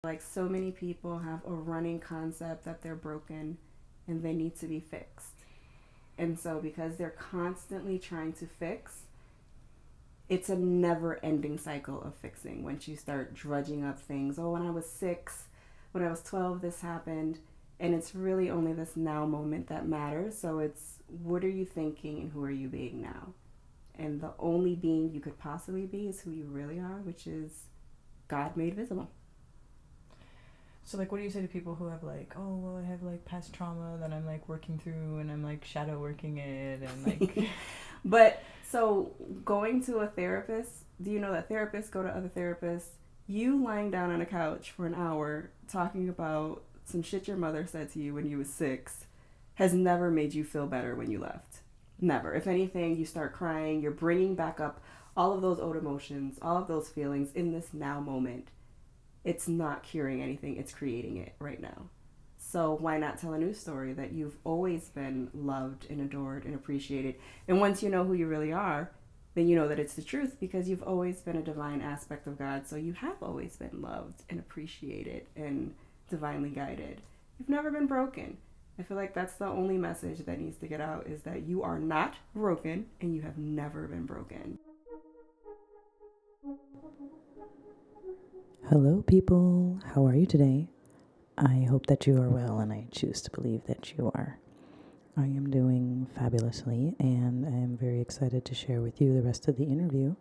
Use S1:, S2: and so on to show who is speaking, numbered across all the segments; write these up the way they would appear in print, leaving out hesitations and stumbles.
S1: Like, so many people have a running concept that they're broken and they need to be fixed. And so because they're constantly trying to fix, it's a never ending cycle of fixing. Once you start drudging up things, oh, when I was 6, when I was 12, this happened. And it's really only this now moment that matters. So it's, what are you thinking and who are you being now? And the only being you could possibly be is who you really are, which is God made visible.
S2: So, like, what do you say to people who have, like, oh, well, I have, like, past trauma that I'm, like, working through and I'm, like, shadow working it and, like...
S1: But, so, going to a therapist, do you know that therapists go to other therapists? You lying down on a couch for an hour talking about some shit your mother said to you when you was 6 has never made you feel better when you left. Never. If anything, you start crying, you're bringing back up all of those old emotions, all of those feelings in this now moment. It's not curing anything, it's creating it right now. So why not tell a new story that you've always been loved and adored and appreciated? And once you know who you really are, then you know that it's the truth, because you've always been a divine aspect of God. So you have always been loved and appreciated and divinely guided. You've never been broken. I feel like that's the only message that needs to get out, is that you are not broken and you have never been broken.
S3: Hello, people. How are you today? I hope that you are well, and I choose to believe that you are. I am doing fabulously, and I am very excited to share with you the rest of the interview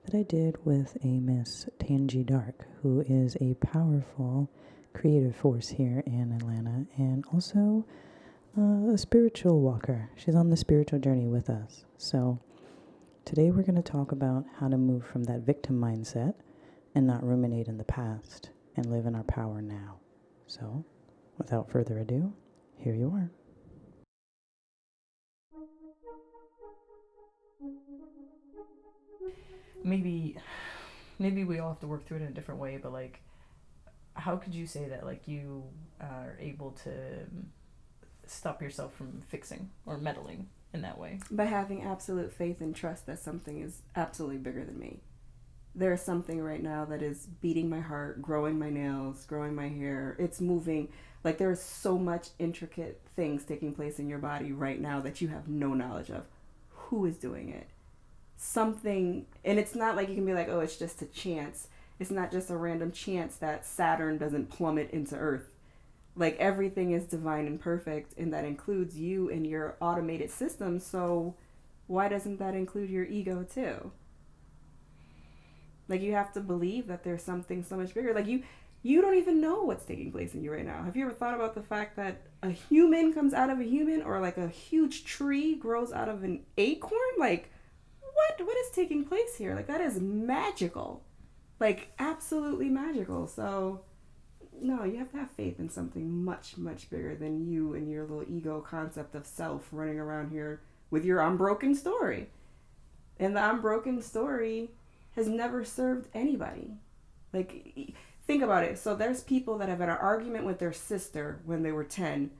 S3: that I did with a Miss Tanji Dark, who is a powerful creative force here in Atlanta, and also a spiritual walker. She's on the spiritual journey with us. So today we're going to talk about how to move from that victim mindset and not ruminate in the past and live in our power now. So, without further ado, here you are.
S2: Maybe we all have to work through it in a different way, but, like, how could you say that, like, you are able to stop yourself from fixing or meddling in that way?
S1: By having absolute faith and trust that something is absolutely bigger than me. There's something right now that is beating my heart, growing my nails, growing my hair. It's moving. Like, there's so much intricate things taking place in your body right now that you have no knowledge of. Who is doing it? Something, and it's not like you can be like, oh, it's just a chance. It's not just a random chance that Saturn doesn't plummet into Earth. Like, everything is divine and perfect, and that includes you and your automated system. So why doesn't that include your ego too? Like, you have to believe that there's something so much bigger. Like, you don't even know what's taking place in you right now. Have you ever thought about the fact that a human comes out of a human, or like a huge tree grows out of an acorn? Like, what is taking place here? Like, that is magical. Like, absolutely magical. So, no, you have to have faith in something much, much bigger than you and your little ego concept of self running around here with your unbroken story. And the unbroken story has never served anybody. Like, think about it. So there's people that have had an argument with their sister when they were 10,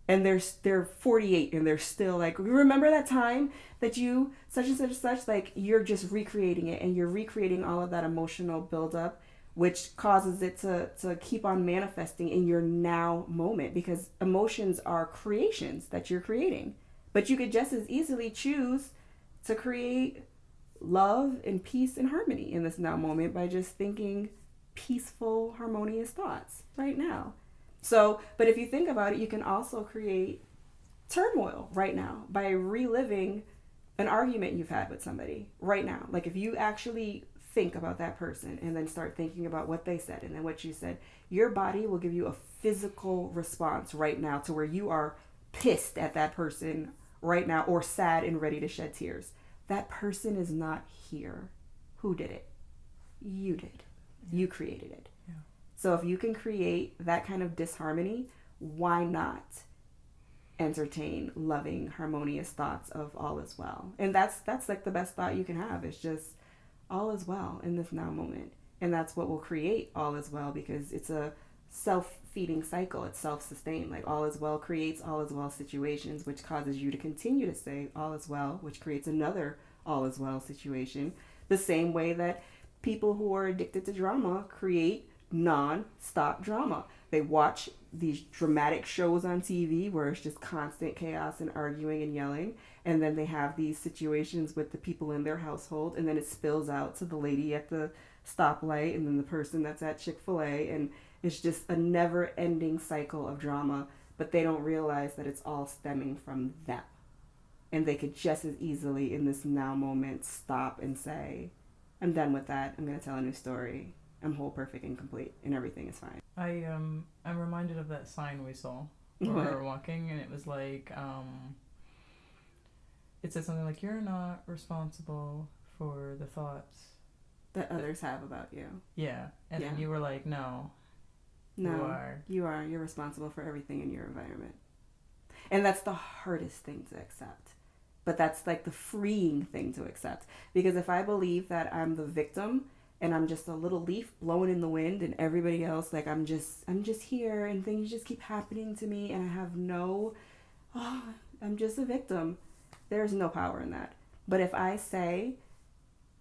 S1: and they're 48 and they're still like, remember that time that you such and such and such? Like, you're just recreating it, and you're recreating all of that emotional buildup, which causes it to keep on manifesting in your now moment, because emotions are creations that you're creating. But you could just as easily choose to create love and peace and harmony in this now moment by just thinking peaceful, harmonious thoughts right now. So, but if you think about it, you can also create turmoil right now by reliving an argument you've had with somebody right now. Like, if you actually think about that person and then start thinking about what they said and then what you said, your body will give you a physical response right now to where you are pissed at that person right now, or sad and ready to shed tears. That person is not here. Who did it? You did. Yeah. You created it. Yeah. So if you can create that kind of disharmony, why not entertain loving, harmonious thoughts of all is well? And that's like the best thought you can have. It's just all is well in this now moment. And that's what will create all is well, because it's a self-feeding cycle. It's self-sustained. Like, all is well creates all is well situations, which causes you to continue to say all is well, which creates another all is well situation. The same way that people who are addicted to drama create non-stop drama. They watch these dramatic shows on TV where it's just constant chaos and arguing and yelling. And then they have these situations with the people in their household, and then it spills out to the lady at the stoplight and then the person that's at Chick-fil-A. And it's just a never-ending cycle of drama, but they don't realize that it's all stemming from them. And they could just as easily in this now moment stop and say, I'm done with that. I'm going to tell a new story. I'm whole, perfect, and complete, and everything is fine.
S2: I'm reminded of that sign we saw when we were walking, and it was like, it said something like, you're not responsible for the thoughts
S1: that others have about you.
S2: Yeah. And then you were like, no,
S1: you are. You're responsible for everything in your environment. And that's the hardest thing to accept. But that's like the freeing thing to accept. Because if I believe that I'm the victim and I'm just a little leaf blowing in the wind and everybody else, like I'm just here and things just keep happening to me and I have I'm just a victim. There's no power in that. But if I say,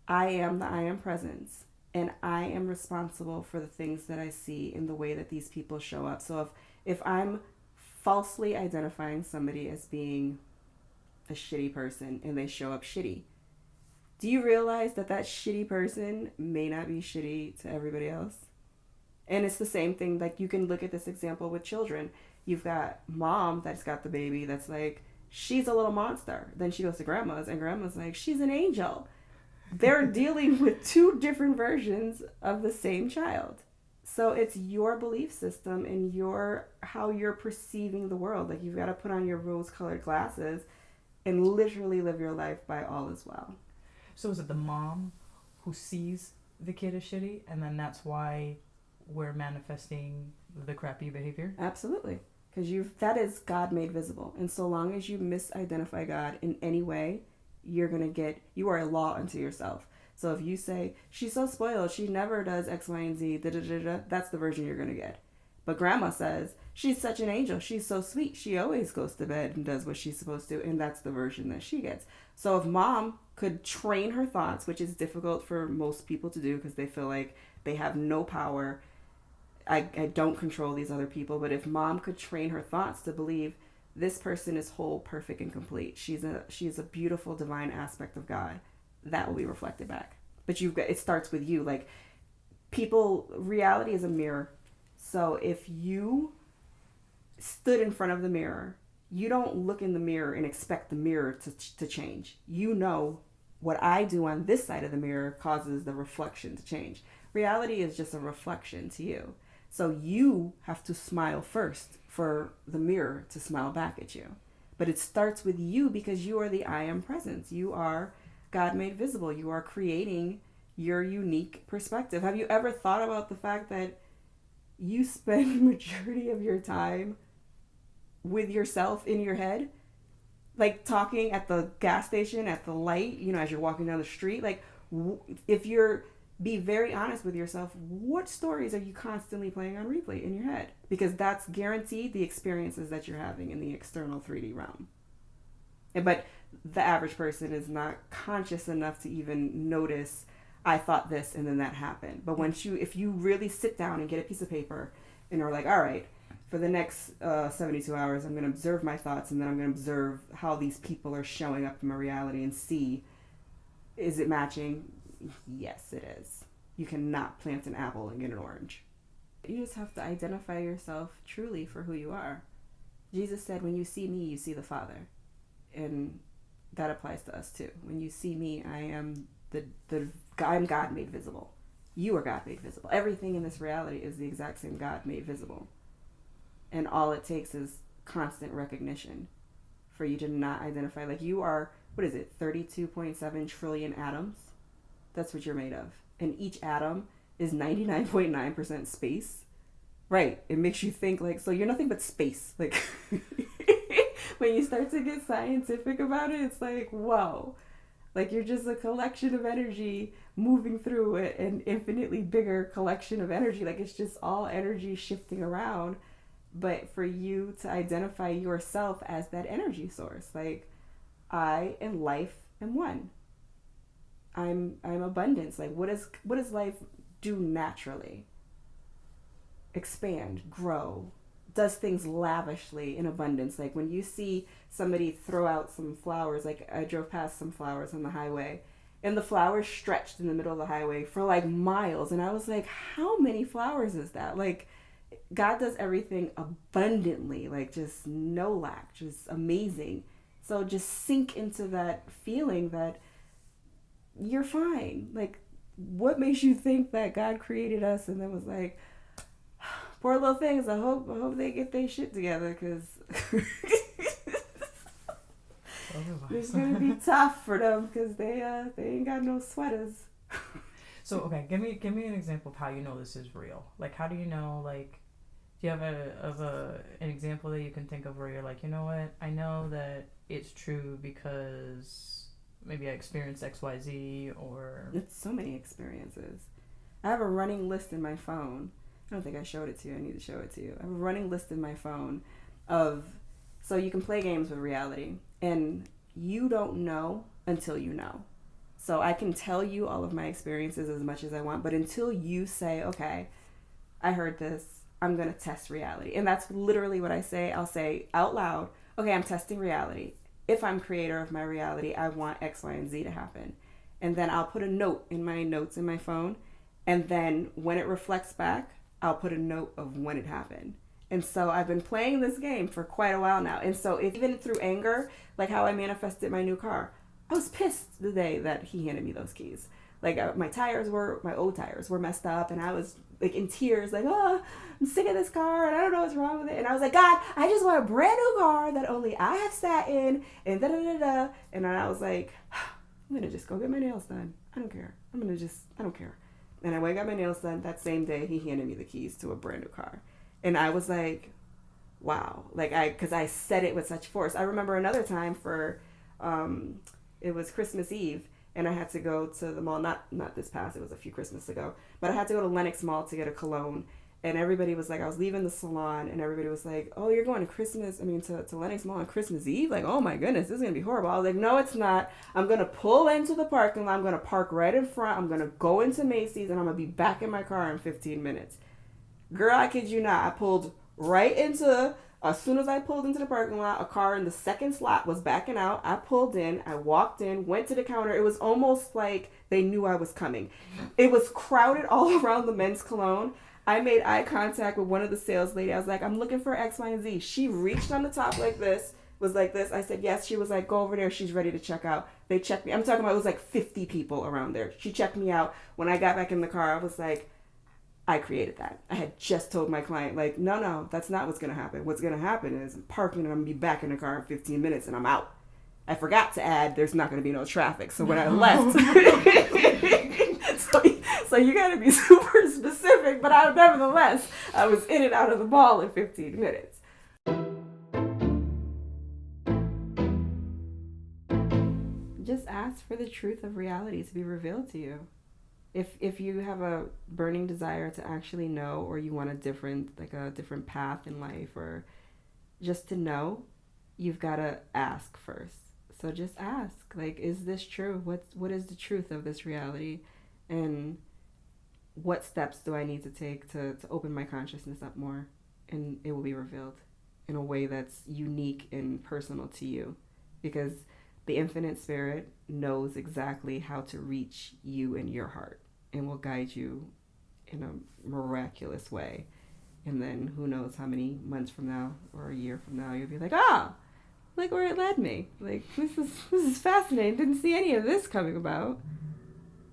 S1: I am the I am presence and I am responsible for the things that I see in the way that these people show up. So if I'm falsely identifying somebody as being a shitty person and they show up shitty, do you realize that shitty person may not be shitty to everybody else? And it's the same thing. Like, you can look at this example with children. You've got mom that's got the baby that's like, she's a little monster. Then she goes to grandma's and grandma's like, she's an angel. They're dealing with two different versions of the same child. So it's your belief system and how you're perceiving the world. Like, you've got to put on your rose-colored glasses and literally live your life by all is well.
S2: So is it the mom who sees the kid as shitty, and then that's why we're manifesting the crappy behavior?
S1: Absolutely. Because that is God made visible. And so long as you misidentify God in any way, you are a law unto yourself. So if you say, she's so spoiled, she never does X, Y, and Z, that's the version you're going to get. But grandma says, she's such an angel, she's so sweet, she always goes to bed and does what she's supposed to, and that's the version that she gets. So if mom could train her thoughts, which is difficult for most people to do because they feel like they have no power, I don't control these other people, but if mom could train her thoughts to believe this person is whole, perfect, and complete, she's a beautiful divine aspect of God, that will be reflected back. But it starts with you. Like, reality is a mirror. So if you stood in front of the mirror, you don't look in the mirror and expect the mirror to change. You know what I do on this side of the mirror causes the reflection to change. Reality is just a reflection to you. So you have to smile first for the mirror to smile back at you. But it starts with you because you are the I am presence. You are God made visible. You are creating your unique perspective. Have you ever thought about the fact that you spend the majority of your time with yourself in your head? Like talking at the gas station, at the light, as you're walking down the street. Like, if be very honest with yourself, what stories are you constantly playing on replay in your head? Because that's guaranteed the experiences that you're having in the external 3D realm. But the average person is not conscious enough to even notice, I thought this and then that happened. But if you really sit down and get a piece of paper and are like, all right, for the next 72 hours, I'm going to observe my thoughts, and then I'm going to observe how these people are showing up in my reality and see, is it matching? Yes, it is. You cannot plant an apple and get an orange. You just have to identify yourself truly for who you are. Jesus said, when you see me, you see the Father. And that applies to us too. When you see me, I am I'm God made visible. You are God made visible. Everything in this reality is the exact same God made visible. And all it takes is constant recognition for you to not identify. Like, you are, 32.7 trillion atoms? That's what you're made of. And each atom is 99.9% space. Right. It makes you think, like, so you're nothing but space. Like, when you start to get scientific about it, it's like, whoa. Like, you're just a collection of energy moving through an infinitely bigger collection of energy. Like, it's just all energy shifting around. But for you to identify yourself as that energy source, like, I and life am one. I'm abundance. Like, what does life do naturally? expand, grow, does things lavishly in abundance. Like when you see somebody throw out some flowers, like I drove past some flowers on the highway, and the flowers stretched in the middle of the highway for like miles. And I was like, how many flowers is that? Like, God does everything abundantly, like just no lack, just amazing. So just sink into that feeling that you're fine. Like, what makes you think that God created us and then was like, poor little things, I hope they get their shit together, because it's gonna be tough for them, because they ain't got no sweaters.
S2: So okay, give me an example of how you know this is real. Like, how do you know? Like, do you have an example that you can think of where you're like, you know what, I know that it's true because maybe I experienced XYZ, or
S1: It's so many experiences. I have a running list in my phone. I don't think I showed it to you. I need to show it to you. I have a running list in my phone of, so you can play games with reality, and you don't know until you know. So I can tell you all of my experiences as much as I want, but until you say, okay, I heard this, I'm going to test reality. And that's literally what I say. I'll say out loud, okay, I'm testing reality. If I'm creator of my reality, I want X, Y, and Z to happen. And then I'll put a note in my notes in my phone. And then when it reflects back, I'll put a note of when it happened. And so I've been playing this game for quite a while now. And so even through anger, like how I manifested my new car, I was pissed the day that he handed me those keys. Like my old tires were messed up, and I was like in tears, like, oh, I'm sick of this car and I don't know what's wrong with it. And I was like, God, I just want a brand new car that only I have sat in, and da da da da. And then I was like, I'm gonna just go get my nails done. I don't care. I don't care. And I went and got my nails done. That same day, he handed me the keys to a brand new car. And I was like, wow. Like, because I said it with such force. I remember another time it was Christmas Eve, and I had to go to the mall, not this past, it was a few Christmas ago, but I had to go to Lenox Mall to get a cologne. And everybody was like, I was leaving the salon, and everybody was like, oh, you're going to Lenox Mall on Christmas Eve? Like, oh my goodness, this is going to be horrible. I was like, no, it's not. I'm going to pull into the parking lot. I'm going to park right in front. I'm going to go into Macy's, and I'm going to be back in my car in 15 minutes. Girl, I kid you not. I pulled right into, as soon as I pulled into the parking lot, a car in the second slot was backing out. I pulled in, I walked in, went to the counter. It was almost like they knew I was coming. It was crowded all around the men's cologne. I made eye contact with one of the sales lady. I was like, I'm looking for X, Y, and Z. She reached on the top like this, was like this. I said, yes. She was like, go over there. She's ready to check out. They checked me. I'm talking about, it was like 50 people around there. She checked me out. When I got back in the car, I was like, I created that. I had just told my client, like, no, that's not what's going to happen. What's going to happen is I'm parking and I'm going to be back in the car in 15 minutes and I'm out. I forgot to add, there's not going to be no traffic. So when I left, so you got to be super specific, but nevertheless, I was in and out of the mall in 15 minutes. Just ask for the truth of reality to be revealed to you. If you have a burning desire to actually know, or you want a different path in life, or just to know, you've got to ask first. So just ask, like, is this true? What is the truth of this reality? And what steps do I need to take to open my consciousness up more? And it will be revealed in a way that's unique and personal to you, because the infinite spirit knows exactly how to reach you in your heart and will guide you in a miraculous way. And then who knows how many months from now or a year from now, you'll be like, look where it led me. Like, this is fascinating. Didn't see any of this coming about.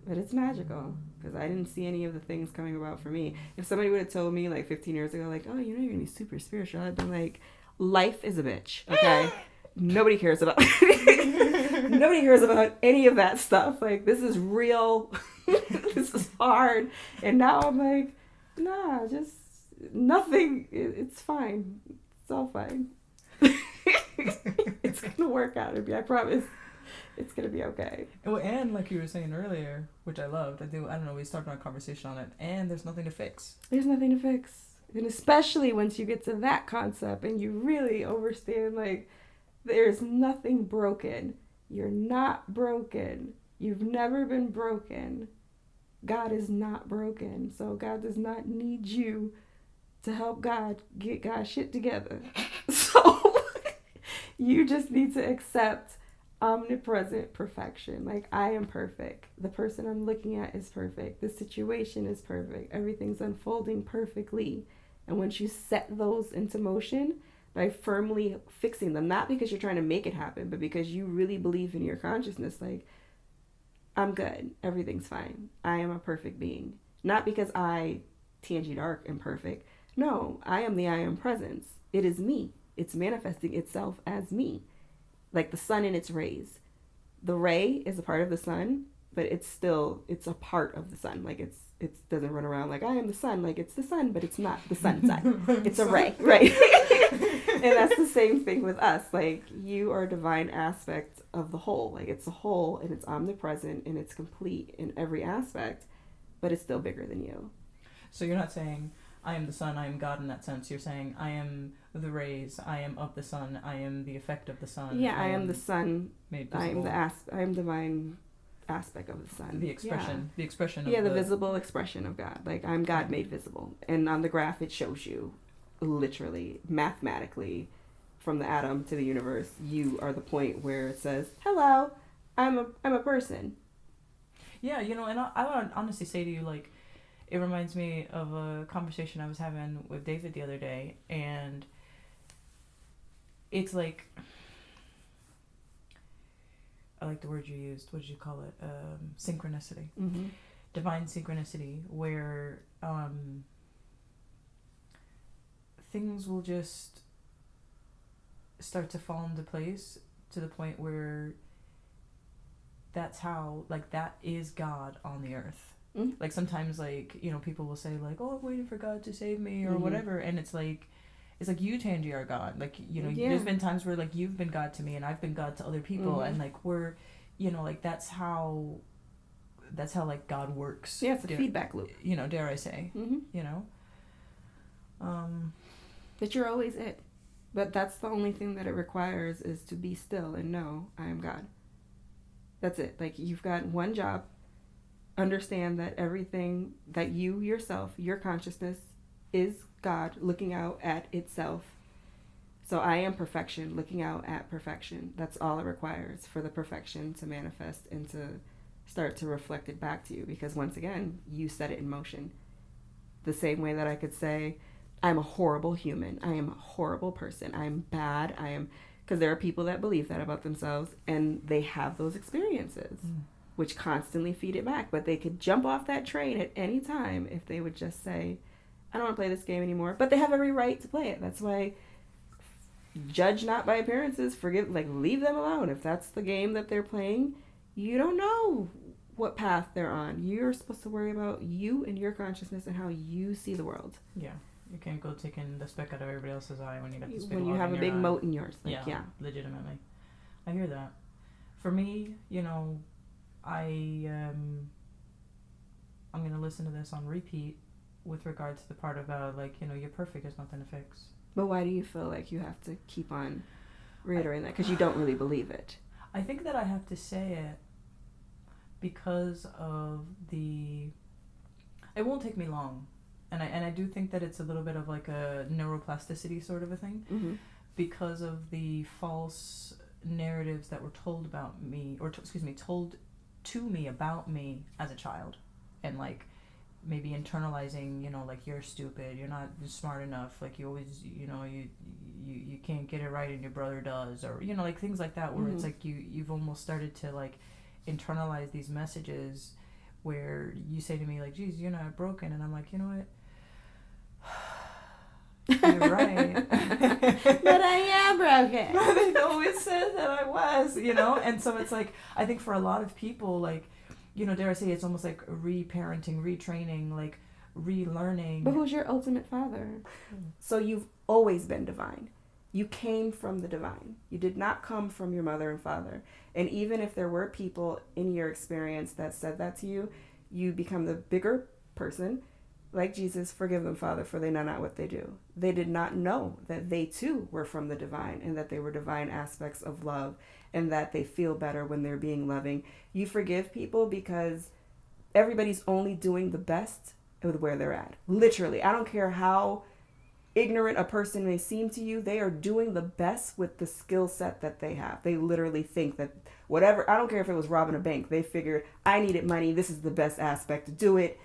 S1: But it's magical, because I didn't see any of the things coming about for me. If somebody would have told me like 15 years ago, like, oh, you're going to be super spiritual, I'd been like, life is a bitch, okay? Nobody cares about any of that stuff. Like, this is real. This is hard. And now I'm like, nah, just nothing. It's fine. It's all fine. It's gonna work out. I promise. It's gonna be okay.
S2: And like you were saying earlier, which I loved, I don't know, we started our conversation on it, and there's nothing to fix.
S1: There's nothing to fix. And especially once you get to that concept and you really understand, like, there's nothing broken. You're not broken. You've never been broken. God is not broken. So God does not need you to help God get God's shit together. So you just need to accept omnipresent perfection. Like, I am perfect. The person I'm looking at is perfect. The situation is perfect. Everything's unfolding perfectly. And once you set those into motion by firmly fixing them, not because you're trying to make it happen, but because you really believe in your consciousness, like, I'm good. Everything's fine. I am a perfect being. Not because I, Tanji Dark, am perfect. No, I am the I am presence. It is me. It's manifesting itself as me. Like the sun in its rays. The ray is a part of the sun, but it's a part of the sun. Like it doesn't run around like I am the sun. Like it's the sun, but it's not the sun's sun. It's a ray, right? And that's the same thing with us. Like, you are a divine aspect of the whole. Like, it's a whole, and it's omnipresent, and it's complete in every aspect, but it's still bigger than you.
S2: So you're not saying I am the sun, I am God in that sense. You're saying I am the rays, I am of the sun, I am the effect of the sun.
S1: Yeah, I am the sun.
S2: Made visible.
S1: I am divine aspect of the sun.
S2: The expression.
S1: Yeah.
S2: The expression of
S1: the visible expression of God. Like, I'm God made visible. And on the graph it shows you, literally, mathematically, from the atom to the universe, you are the point where it says, hello, I'm a person.
S2: Yeah, and I would honestly say to you, like, it reminds me of a conversation I was having with David the other day, and it's like, I like the word you used. What did you call it? Synchronicity.
S1: Mm-hmm.
S2: Divine synchronicity, where things will just start to fall into place to the point where that's how, like, that is God on the earth.
S1: Mm-hmm.
S2: Like, sometimes, like, people will say, like, oh, I'm waiting for God to save me, or
S1: mm-hmm.
S2: whatever, and it's like you, Tanji, are God. Like,
S1: yeah.
S2: There's been times where, like, you've been God to me, and I've been God to other people,
S1: mm-hmm.
S2: and, like, we're, like, that's how, like, God works.
S1: Yeah, it's a feedback loop.
S2: Dare I say.
S1: Mm-hmm. But you're always it. But that's the only thing that it requires, is to be still and know I am God. That's it. Like, you've got one job. Understand that everything that you yourself, your consciousness, is God looking out at itself. So I am perfection looking out at perfection. That's all it requires for the perfection to manifest and to start to reflect it back to you. Because once again, you set it in motion. The same way that I could say, I'm a horrible human. I am a horrible person. I'm bad. Because there are people that believe that about themselves, and they have those experiences, which constantly feed it back. But they could jump off that train at any time if they would just say, I don't want to play this game anymore. But they have every right to play it. That's why, judge not by appearances. Leave them alone. If that's the game that they're playing, you don't know what path they're on. You're supposed to worry about you and your consciousness and how you see the world.
S2: Yeah. You can't go taking the speck out of everybody else's eye when you got the speck.
S1: When you have a big moat in yours.
S2: Yeah, legitimately. I hear that. For me, I'm going to listen to this on repeat with regard to the part about, like, you're perfect, there's nothing to fix.
S1: But why do you feel like you have to keep on reiterating that? Because you don't really believe it.
S2: I think that I have to say it because of it won't take me long. And I do think that it's a little bit of like a neuroplasticity sort of a thing, because of the false narratives that were told about me, or told to me about me as a child, and like maybe internalizing, like, you're stupid, you're not smart enough, like, you always, you can't get it right and your brother does, or like things like that, where it's like you've almost started to like internalize these messages where you say to me, like, geez, you're not broken, and I'm like, you know what? You're right.
S1: But I am broken.
S2: They always said that I was, and so it's like, I think for a lot of people, like, dare I say, it's almost like re-parenting, retraining, like relearning.
S1: But who's your ultimate father? So you've always been divine. You came from the divine. You did not come from your mother and father. And even if there were people in your experience that said that to you, you become the bigger person. Like Jesus, forgive them, Father, for they know not what they do. They did not know that they too were from the divine, and that they were divine aspects of love, and that they feel better when they're being loving. You forgive people because everybody's only doing the best with where they're at. Literally. I don't care how ignorant a person may seem to you, they are doing the best with the skill set that they have. They literally think that whatever, I don't care if it was robbing a bank, they figured, I needed money, this is the best aspect to do it,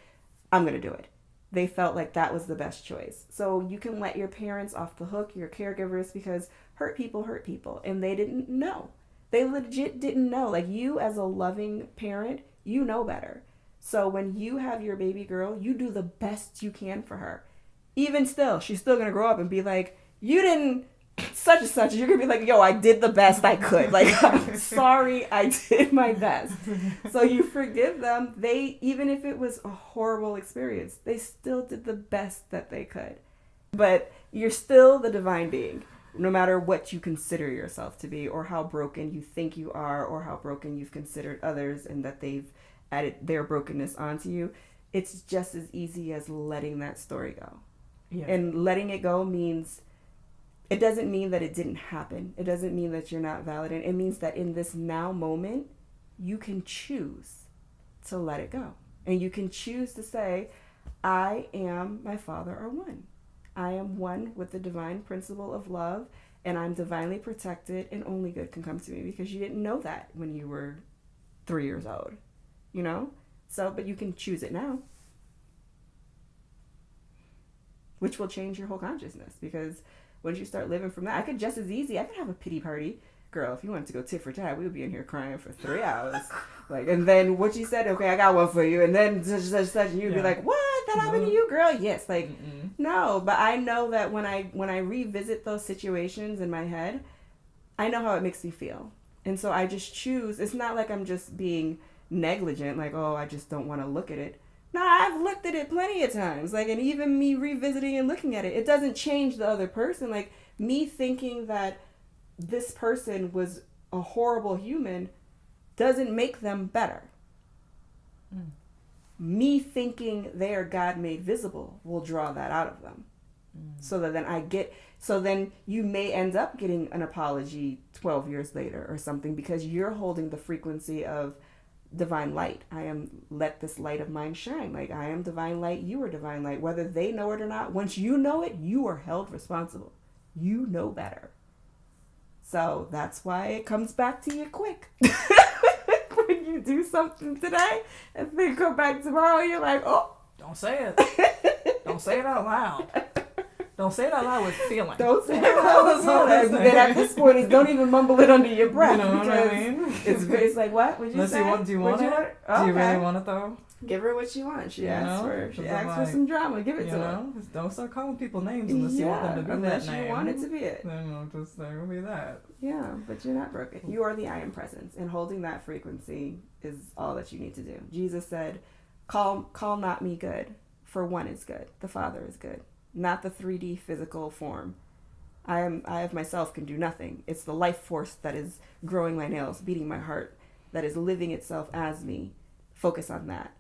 S1: I'm going to do it. They felt like that was the best choice. So you can let your parents off the hook, your caregivers, because hurt people, and they didn't know. They legit didn't know. Like, you as a loving parent, you know better. So when you have your baby girl, you do the best you can for her. Even still, she's still going to grow up and be like, you didn't such and such. You're going to be like, yo, I did the best I could. Like, I'm sorry, I did my best. So you forgive them. They, even if it was a horrible experience, they still did the best that they could. But you're still the divine being, no matter what you consider yourself to be, or how broken you think you are, or how broken you've considered others and that they've added their brokenness onto you. It's just as easy as letting that story go. Yeah. And letting it go means, it doesn't mean that it didn't happen. It doesn't mean that you're not valid. It means that in this now moment, you can choose to let it go. And you can choose to say, I am my Father are one. I am one with the divine principle of love, and I'm divinely protected, and only good can come to me, because you didn't know that when you were 3 years old, you know? So, but you can choose it now, which will change your whole consciousness, because once you start living from that, I could have a pity party. Girl, if you wanted to go tit for tat, we would be in here crying for 3 hours. Like, and then what you said, okay, I got one for you. And then such, and you'd be like, what? That happened to you, girl? Yes. Like, no, but I know that when I revisit those situations in my head, I know how it makes me feel. And so I just choose. It's not like I'm just being negligent, like, oh, I just don't want to look at it. No, I've looked at it plenty of times. Like, and even me revisiting and looking at it, it doesn't change the other person. Like, me thinking that this person was a horrible human doesn't make them better. Me thinking they are God made visible will draw that out of them. So then you may end up getting an apology 12 years later or something, because you're holding the frequency of divine light. I am, let this light of mine shine. Like, I am divine light, you are divine light. Whether they know it or not, once you know it, you are held responsible. You know better. So that's why it comes back to you quick. When you do something today and then come back tomorrow, you're like, oh.
S2: Don't say it. Don't say it out loud. Don't say it out loud with feeling.
S1: Don't say it out loud. And at this point, don't even mumble it under your breath.
S2: You know what I mean?
S1: It's like, what? What'd you say?
S2: Do you want it? Okay. Do you really want it, though?
S1: Give her what she wants. She asks for some drama. Give it to her.
S2: Don't start calling people names unless you want them to be that name.
S1: Unless you want it to be it.
S2: Then I'll just say it'll be that.
S1: Yeah, but you're not broken. You are the I am presence, and holding that frequency is all that you need to do. Jesus said, call not me good, for one is good. The Father is good. Not the 3D physical form. I of myself can do nothing. It's the life force that is growing my nails, beating my heart, that is living itself as me. Focus on that.